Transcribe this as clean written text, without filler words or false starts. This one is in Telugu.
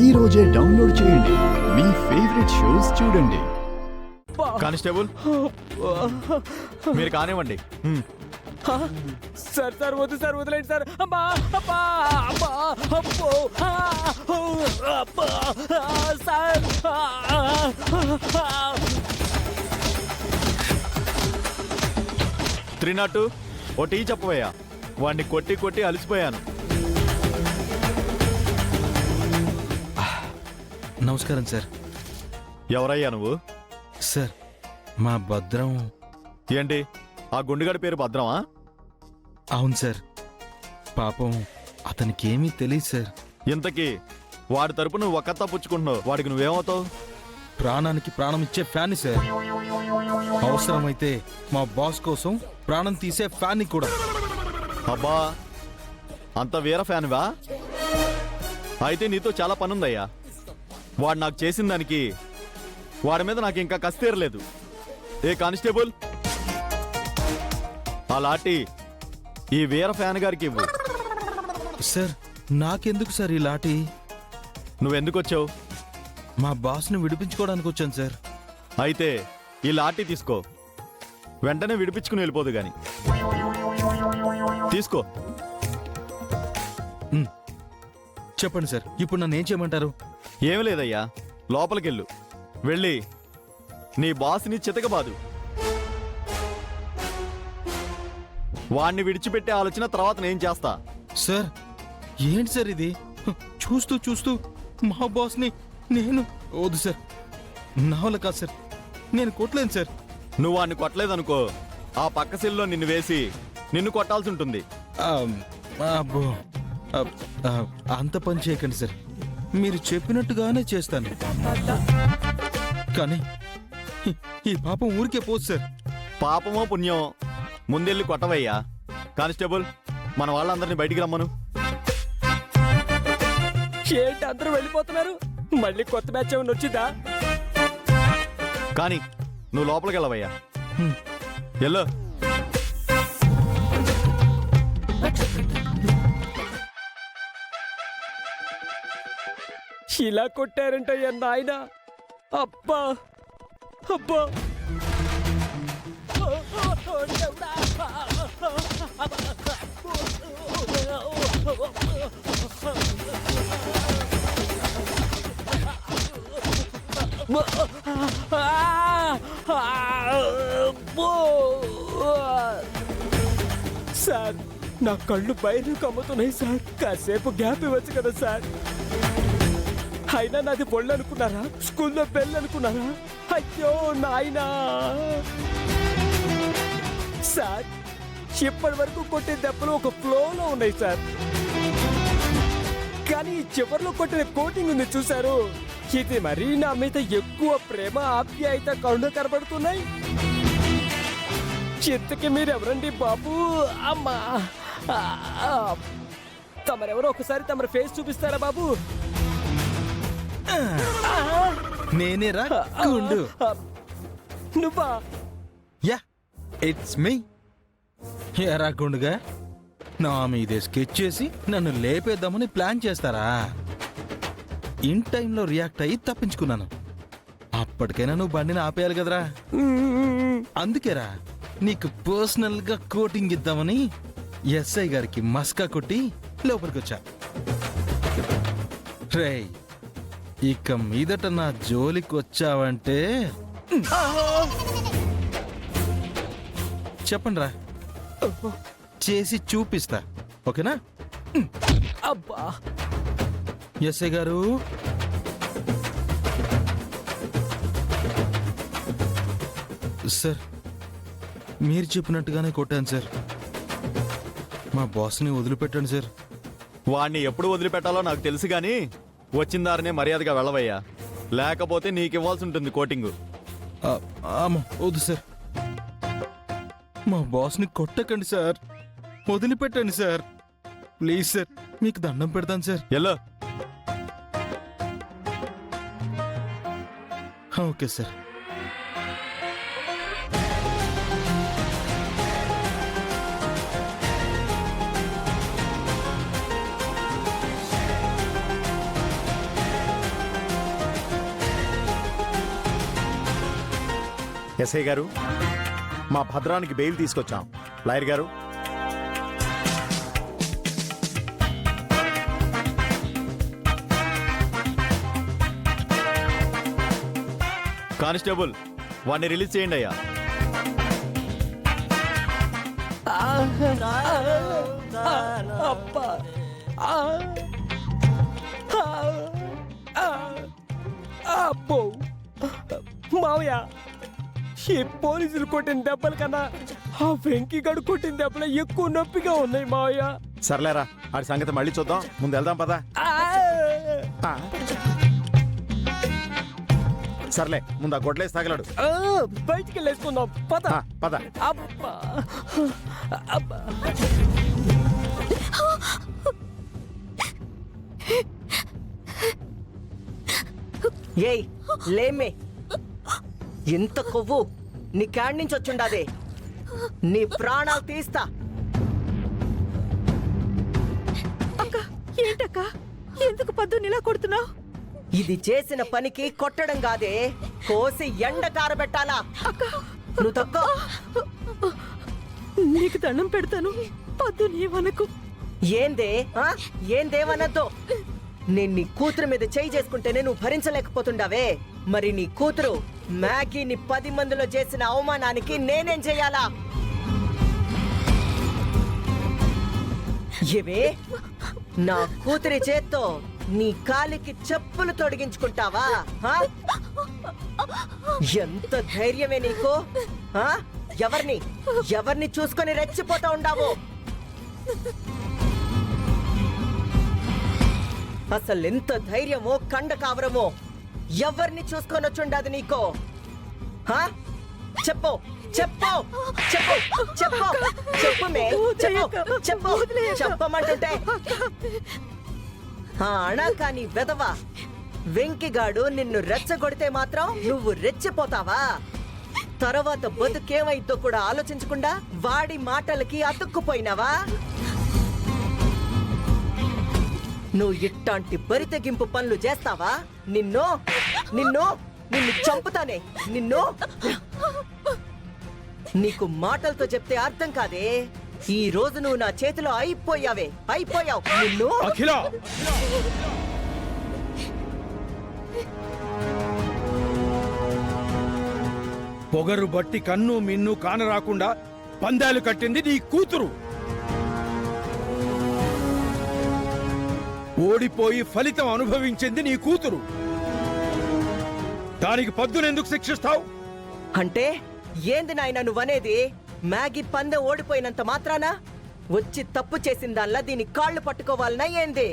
ఈ రోజే డౌన్లోడ్ చేయండి. మీ ఫేవరెట్ షోస్ చూడండి. కానిస్టేబుల్ మీరు కానివ్వండి. సార్ సార్ వద్దు సార్, వదిలేండి సార్. అమ్మా అబ్బా అబ్బా అబ్బో అబ్బా సార్. 302 ఓ టీ చెప్పవయ్యా. వాడిని కొట్టి కొట్టి అలసిపోయాను. నమస్కారం సార్. ఎవరయ్యా నువ్వు? సార్ మా భద్రం. ఏంటి ఆ గుండుగాడి పేరు భద్రమా? అవును సార్. పాపం అతనికి ఏమీ తెలియదు సార్. ఇంతకీ వాడి తరపు నువ్వు ఒక్కతా పుచ్చుకుంటున్నావు, వాడికి నువ్వేమవుతావు? ప్రాణానికి ప్రాణం ఇచ్చే ఫ్యాన్ సార్. అవసరమైతే మా బాస్ కోసం ప్రాణం తీసే ఫ్యాన్ కూడా. అబ్బా అంత వీర ఫ్యాన్వా? అయితే నీతో చాలా పనుందయ్యా. వాడు నాకు చేసిన దానికి వాడి మీద నాకు ఇంకా కసి తీరలేదు. ఏ కానిస్టేబుల్ ఆ లాఠీ ఈ వీర ఫ్యాన్ గారికి ఇవ్వు. సార్ నాకెందుకు సార్ ఈ లాఠీ? నువ్వెందుకు వచ్చావు? మా బాస్ని విడిపించుకోవడానికి వచ్చాను సార్. అయితే ఈ లాఠీ తీసుకో, వెంటనే విడిపించుకుని వెళ్ళిపోదు గాని. తీసుకో. చెప్పండి సార్, ఇప్పుడు నన్ను ఏం చేయమంటారు? ఏమి లేదయ్యా, లోపలికెళ్ళు. వెళ్ళి నీ బాస్ని చితకబాదు. వాణ్ణి విడిచిపెట్టే ఆలోచన తర్వాత నేను చేస్తా. సార్ ఏంటి సార్ ఇది? చూస్తూ చూస్తూ మా బాస్ని నేను వద్దు సార్, నా వల్ల కాదు సార్. నేను కొట్టలేను సార్. నువ్వు వాడిని కొట్టలేదనుకో, ఆ పక్క సెల్లో నిన్ను వేసి నిన్ను కొట్టాల్సి ఉంటుంది. అబ్బో అంత పని చేయకండి సార్. మీరు చెప్పినట్టుగానే చేస్తాను. కానీ ఈ పాపం ఊరికే పోదు సార్. పాపమో పుణ్యమో ముందెళ్ళి కొట్టవయ్యా. కానిస్టేబుల్ మన వాళ్ళందరినీ బయటికి రమ్మను. ఏంటి అందరూ వెళ్ళిపోతున్నారు? మళ్ళీ కొత్త బ్యాచ్ ఏమైనా వచ్చిందా? కానీ నువ్వు లోపలికి వెళ్ళవయ్యా. ఎల్లో. ఇలా కొట్టారంటయ్యా నాయన. అబ్బా అబ్బా సార్ నా కళ్ళు బయలు కమ్ముతున్నాయి సార్. కాసేపు గ్యాప్ ఇవ్వచ్చు కదా సార్. అయినా నాది బొళ్ళు అనుకున్నారా? స్కూల్లో బెల్ అనుకున్నారా? అయ్యో నాయనా. సార్ ఇప్పటి వరకు కొట్టే దెబ్బలు ఒక ఫ్లోలో ఉన్నాయి సార్. కానీ చివరిలో కొట్టిన కోటింగ్ ఉంది చూసారు, ఇది మరీ నా మీద ఎక్కువ ప్రేమ ఆప్యాయత కరుణ కనబడుతున్నాయి. చిత్తకి మీరెవరండి బాబు? అమ్మా తమరెవరో ఒకసారి తమరి ఫేస్ చూపిస్తారా బాబు? నేనేరా గుండు. నువ్వా? Yeah it's me. ఎరా గుండుగా, నా మీదే స్కెచ్ చేసి నన్ను లేపేద్దామని ప్లాన్ చేస్తారా? ఇన్ టైంలో రియాక్ట్ అయ్యి తప్పించుకున్నాను. అప్పటికైనా నువ్వు బండిని ఆపేయాలి కదరా. అందుకేరా నీకు పర్సనల్ గా కోటింగ్ ఇద్దామని ఎస్ఐ గారికి మస్కా కొట్టి లోపలికి వచ్చా. రేయ్ ఇక మీదట నా జోలికి వచ్చావంటే చెప్పండి రా, చేసి చూపిస్తా. ఓకేనా? అబ్బా ఎస్ఐ గారు, సార్ మీరు చెప్పినట్టుగానే కొట్టాను సార్. మా బాస్ని వదిలిపెట్టండి సార్. వాణ్ణి ఎప్పుడు వదిలిపెట్టాలో నాకు తెలుసు గాని వచ్చిన దారినే మర్యాదగా వెళ్ళవయ్యా, లేకపోతే నీకు ఇవ్వాల్సి ఉంటుంది కోటింగు. వద్దు సార్, మా బాస్ని కొట్టకండి సార్, వదిలిపెట్టండి సార్. ప్లీజ్ సార్, మీకు దండం పెడతాను sir. Yellow. Okay sir. SI గారు, మా భద్రానికి బెయిల్ తీసుకొచ్చాం. లాయర్ గారు, కానిస్టేబుల్ వాడిని రిలీజ్ చేయండి అయ్యా. అబ్బా అబ్బో మావయ్య, ఈ పోలీసులు కొట్టిన దెబ్బల కన్నా ఆ వెంకీగడు కొట్టిన దెబ్బలు ఎక్కువ నొప్పిగా ఉన్నాయి మావయ్య. సర్లేరా, ఆడి సంగతి మళ్ళీ చూద్దాం. ముందు వెళ్దాం పదా. సర్లే, ముందు ఆ గొడ్లేసి తగలడు. బయటికి వెళ్ళేసుకుందాం పద. పద. అబ్బా అబ్బా ఏయ్ లేమే, ఎంత కొవ్వు నీ క్యాడ్ నుంచి వచ్చుండాదే, నీ ప్రాణాలు తీస్తా. అక్క ఏంటక్క, ఎందుకు పద్దుని ఇలా కొడుతున్నావు? ఇది చేసిన పనికి కొట్టడం కాదే, కోసి ఎండ కారబెట్టాలా. నువ్వు తక్కో. నీకు దండం పెడతాను, పద్దుని వనకు. ఏందే ఆ? ఏందేమనద్దు. నేను నీ కూతురు మీద చేయి చేసుకుంటేనే నువ్వు భరించలేకపోతుండావే, మరి నీ కూతురు మ్యాగీని 10 మందిలో చేసిన అవమానానికి నేనేం చెయ్యాలా? ఏవే, నా కూతురి చేత్తో నీ కాలికి చెప్పులు తొడిగించుకుంటావా? ఆ? ఎంత ధైర్యమే నీకు? ఆ? ఎవరిని చూసుకొని రెచ్చిపోతా ఉండావు? అసలెంత ధైర్యమో కండ కావరమో, ఎవరిని చూసుకొని వచ్చుండదు నీకో? ఆ? చెప్పు చెప్పు చెప్పు చెప్పు చెప్పు మే, చెప్పు చెప్పు చెప్పమంటుంటే. కానీ వెదవా, వెంకిగాడు నిన్ను రెచ్చగొడితే మాత్రం నువ్వు రెచ్చిపోతావా? తర్వాత బతుకేమైద్దో కూడా ఆలోచించకుండా వాడి మాటలకి అతుక్కుపోయినావా? నువ్వు ఇట్లాంటి బరితెగింపు పనులు చేస్తావా? నిన్ను నిన్ను నిన్ను చంపుతానే, నిన్ను. నీకు మాటలతో చెప్తే అర్థం కాదే, ఈ రోజు నువ్వు నా చేతిలో అయిపోయావు నిన్ను. అఖిల, పొగరు బట్టి కన్ను మిన్ను కానరాకుండా పందాలు కట్టింది నీ కూతురు. ఓడిపోయి ఫలితం అనుభవించింది నీ కూతురు. దానికి పద్దునెందుకు శిక్షిస్తావు? అంటే ఏంది నాయన నువ్వనేది? మ్యాగీ పందెం ఓడిపోయినంత మాత్రాన వచ్చి తప్పు చేసిందల్లా దీని కాళ్ళు పట్టుకోవాలనా ఏంది?